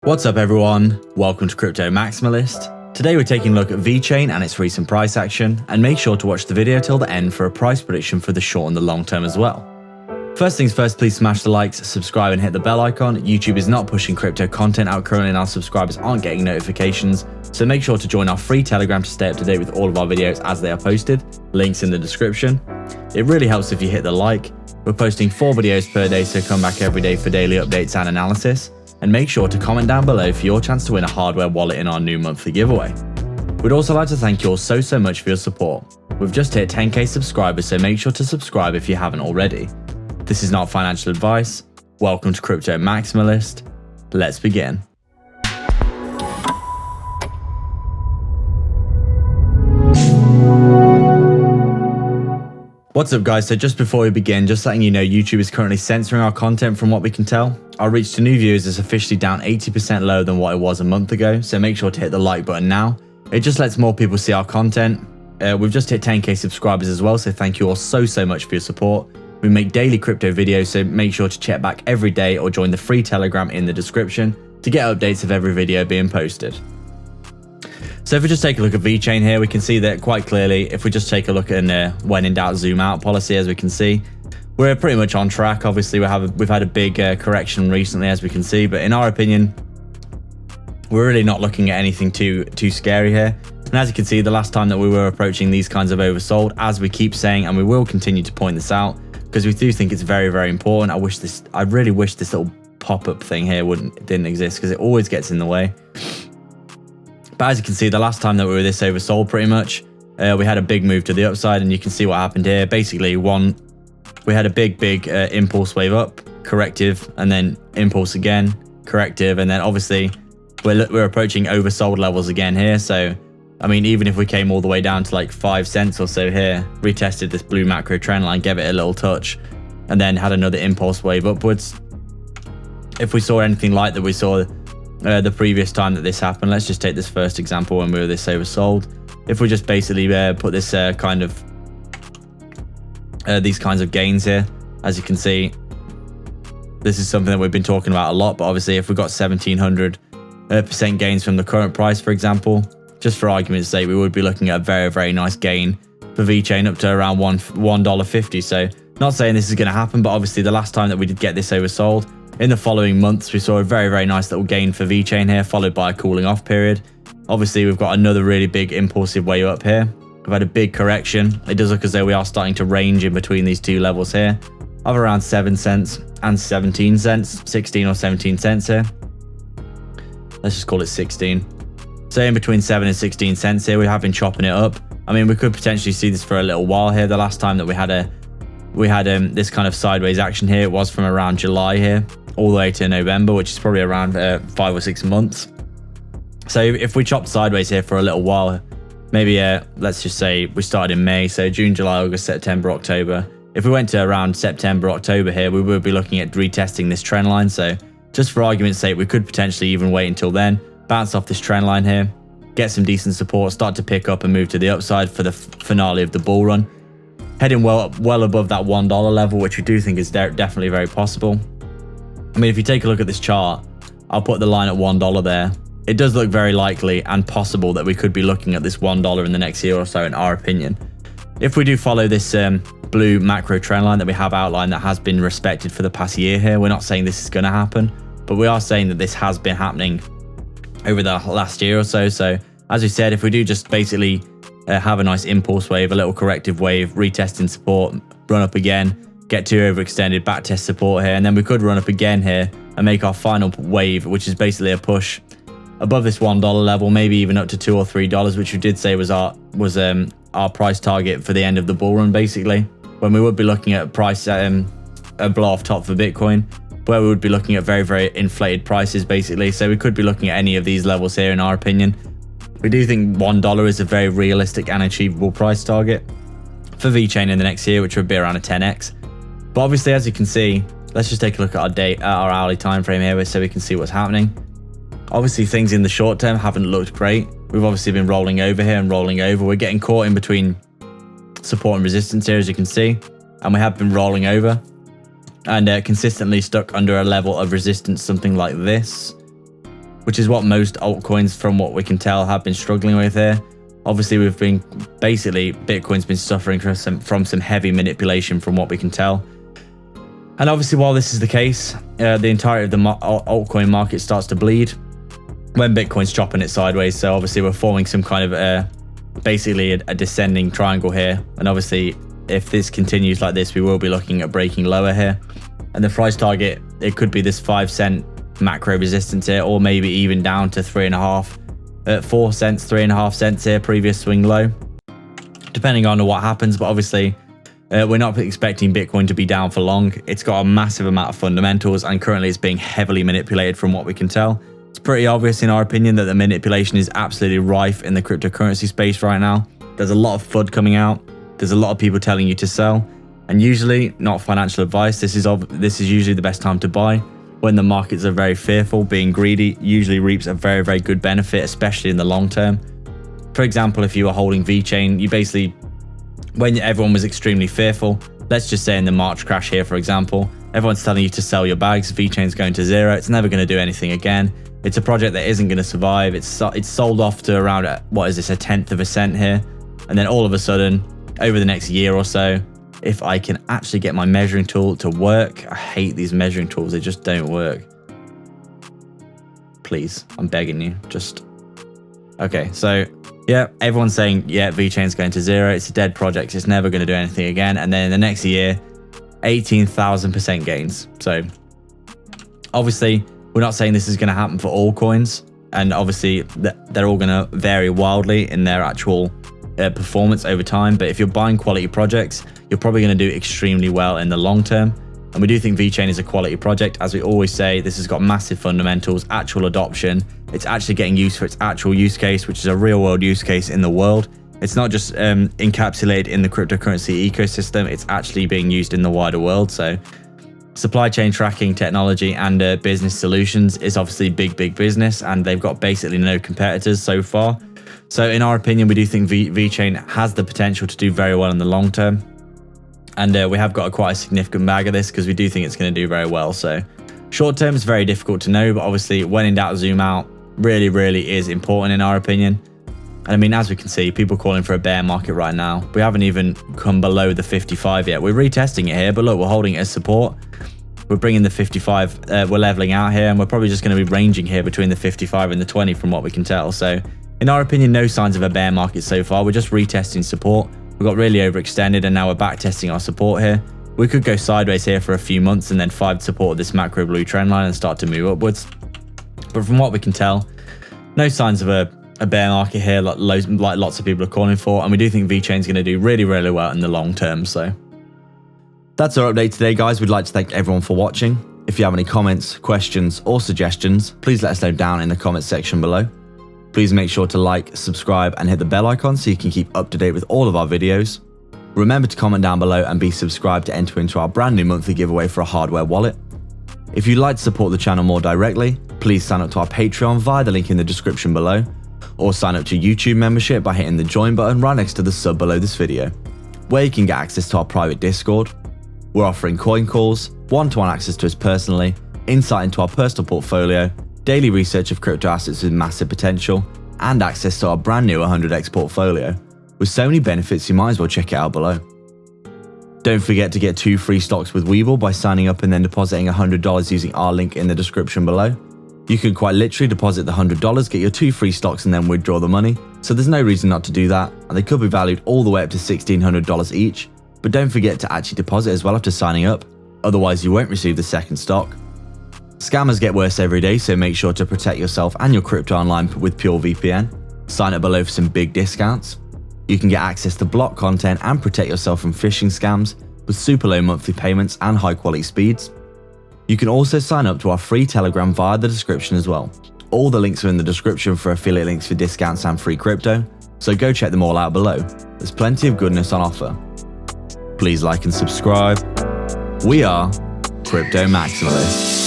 What's up everyone, welcome to Crypto Maximalist. Today we're taking a look at Vechain and its recent price action, and make sure to watch the video till the end for a price prediction for the short and the long term as well. First things first, please smash the likes, subscribe and hit the bell icon. YouTube is not pushing crypto content out currently and our subscribers aren't getting notifications, so make sure to join our free Telegram to stay up to date with all of our videos as they are posted, links in the description. It really helps if you hit the like. We're posting 4 videos per day, so come back every day for daily updates and analysis. And make sure to comment down below for your chance to win a hardware wallet in our new monthly giveaway. We'd also like to thank you all so much for your support. We've just hit 10k subscribers, so make sure to subscribe if you haven't already. This is not financial advice. Welcome to Crypto Maximalist. Let's begin. What's up guys, so just before we begin, just letting you know YouTube is currently censoring our content from what we can tell. Our reach to new viewers is officially down 80% lower than what it was a month ago, so make sure to hit the like button now. It just lets more people see our content. We've just hit 10k subscribers as well, so thank you all so much for your support. We make daily crypto videos, so make sure to check back every day or join the free Telegram in the description to get updates of every video being posted. So if we just take a look at Vechain here, we can see that quite clearly. If we just take a look at when in doubt zoom out policy, as we can see, we're pretty much on track. Obviously we've had a big correction recently, as we can see, but in our opinion, we're really not looking at anything too scary here. And as you can see, the last time that we were approaching these kinds of oversold, as we keep saying, and we will continue to point this out because we do think it's very important. I really wish this little pop-up thing here didn't exist, because it always gets in the way. But as you can see, the last time that we were this oversold, pretty much, we had a big move to the upside, and you can see what happened here. Basically, we had a big impulse wave up, corrective, and then impulse again, corrective, and then obviously we're approaching oversold levels again here. So, I mean, even if we came all the way down to like 5 cents or so here, retested this blue macro trend line, gave it a little touch, and then had another impulse wave upwards. If we saw anything like that we saw the previous time that this happened, let's just take this first example when we were this oversold. If we just basically put this these kinds of gains here, as you can see, this is something that we've been talking about a lot. But obviously, if we got 1700% gains from the current price, for example, just for argument's sake, we would be looking at a very nice gain for Vechain up to around $1.50. So not saying this is going to happen, but obviously the last time that we did get this oversold, in the following months, we saw a very nice little gain for Vechain here, followed by a cooling off period. Obviously, we've got another really big impulsive wave up here. We've had a big correction. It does look as though we are starting to range in between these two levels here of around 7 cents and 17 cents, 16 or 17 cents here. Let's just call it 16. So in between 7 and 16 cents here, we have been chopping it up. I mean, we could potentially see this for a little while here. The last time that we had this kind of sideways action here, it was from around July here all the way to November, which is probably around 5 or 6 months. So if we chop sideways here for a little while, maybe let's just say we started in May, so June, July, August, September, October. If we went to around September, October here, we would be looking at retesting this trend line. So just for argument's sake, we could potentially even wait until then, bounce off this trend line here, get some decent support, start to pick up and move to the upside for the finale of the bull run, heading well above that $1 level, which we do think is definitely very possible. I mean, if you take a look at this chart, I'll put the line at $1 there. It does look very likely and possible that we could be looking at this $1 in the next year or so, in our opinion. If we do follow this blue macro trend line that we have outlined, that has been respected for the past year here, we're not saying this is going to happen, but we are saying that this has been happening over the last year or so. So as we said, if we do just basically have a nice impulse wave, a little corrective wave, retesting support, run up again, get too overextended, backtest support here, and then we could run up again here and make our final wave, which is basically a push above this $1 level, maybe even up to $2 or $3, which we did say was our price target for the end of the bull run, basically, when we would be looking at a blow off top for Bitcoin, where we would be looking at very inflated prices, basically. So we could be looking at any of these levels here, in our opinion. We do think $1 is a very realistic and achievable price target for Vechain in the next year, which would be around a 10x. But obviously, as you can see, let's just take a look at our hourly time frame here, so we can see what's happening. Obviously, things in the short term haven't looked great. We've obviously been rolling over here and rolling over. We're getting caught in between support and resistance here, as you can see, and we have been rolling over and consistently stuck under a level of resistance, something like this. which is what most altcoins, from what we can tell, have been struggling with here. Obviously, Bitcoin's been suffering from some heavy manipulation from what we can tell. And obviously, while this is the case, the entirety of the altcoin market starts to bleed when Bitcoin's chopping it sideways. So obviously, we're forming some kind of basically a descending triangle here. And obviously, if this continues like this, we will be looking at breaking lower here. And the price target, it could be this 5 cent macro resistance here, or maybe even down to 4 cents, 3.5 cents here, previous swing low, depending on what happens. But obviously, we're not expecting Bitcoin to be down for long. It's got a massive amount of fundamentals, and currently it's being heavily manipulated from what we can tell. It's pretty obvious in our opinion that the manipulation is absolutely rife in the cryptocurrency space right now. There's a lot of FUD coming out. There's a lot of people telling you to sell, and usually, not financial advice, this is usually the best time to buy. When the markets are very fearful, being greedy usually reaps a very, very good benefit, especially in the long term. For example, if you were holding Vechain, you basically, when everyone was extremely fearful, let's just say in the March crash here, for example, everyone's telling you to sell your bags, Vechain's going to zero, it's never going to do anything again. It's a project that isn't going to survive. It's sold off to around, what is this, 1/10 of a cent here. And then all of a sudden, over the next year or so, if I can actually get my measuring tool to work. I hate these measuring tools. They just don't work. Please, I'm begging you. Just... Okay, so yeah, everyone's saying, yeah, Vechain's going to zero. It's a dead project. It's never going to do anything again. And then in the next year, 18,000% gains. So obviously, we're not saying this is going to happen for all coins. And obviously, they're all going to vary wildly in their actual performance over time. But if you're buying quality projects, you're probably going to do extremely well in the long term. And we do think Vechain is a quality project. As we always say, this has got massive fundamentals, actual adoption. It's actually getting used for its actual use case, which is a real world use case in the world. It's not just encapsulated in the cryptocurrency ecosystem. It's actually being used in the wider world. So supply chain tracking technology and business solutions is obviously big business, and they've got basically no competitors so far. So in our opinion, we do think Vechain has the potential to do very well in the long term. And we have got quite a significant bag of this because we do think it's going to do very well. So short term is very difficult to know, but obviously when in doubt, zoom out really is important in our opinion. And I mean, as we can see, people calling for a bear market right now. We haven't even come below the 55 yet. We're retesting it here, but look, we're holding it as support. We're bringing the 55, we're leveling out here, and we're probably just going to be ranging here between the 55 and the 20 from what we can tell. So in our opinion, no signs of a bear market so far. We're just retesting support. We got really overextended, and now we're back testing our support here. We could go sideways here for a few months and then find support of this macro blue trend line and start to move upwards. But from what we can tell, no signs of a bear market here like lots of people are calling for. And we do think Vechain's going to do really well in the long term. So that's our update today, guys. We'd like to thank everyone for watching. If you have any comments, questions, or suggestions, please let us know down in the comments section below. Please make sure to like, subscribe, and hit the bell icon so you can keep up to date with all of our videos. Remember to comment down below and be subscribed to enter into our brand new monthly giveaway for a hardware wallet. If you'd like to support the channel more directly, please sign up to our Patreon via the link in the description below, or sign up to YouTube membership by hitting the join button right next to the sub below this video, where you can get access to our private Discord. We're offering coin calls, one-to-one access to us personally, insight into our personal portfolio, daily research of crypto assets with massive potential, and access to our brand new 100x portfolio. With so many benefits, you might as well check it out below. Don't forget to get 2 free stocks with Webull by signing up and then depositing $100 using our link in the description below. You can quite literally deposit the $100, get your 2 free stocks, and then withdraw the money, so there's no reason not to do that, and they could be valued all the way up to $1,600 each. But don't forget to actually deposit as well after signing up, otherwise you won't receive the second stock. Scammers get worse every day, so make sure to protect yourself and your crypto online with Pure VPN. Sign up below for some big discounts. You can get access to block content and protect yourself from phishing scams with super low monthly payments and high quality speeds. You can also sign up to our free Telegram via the description as well. All the links are in the description for affiliate links for discounts and free crypto, so go check them all out below. There's plenty of goodness on offer. Please like and subscribe. We are Crypto Maximalists.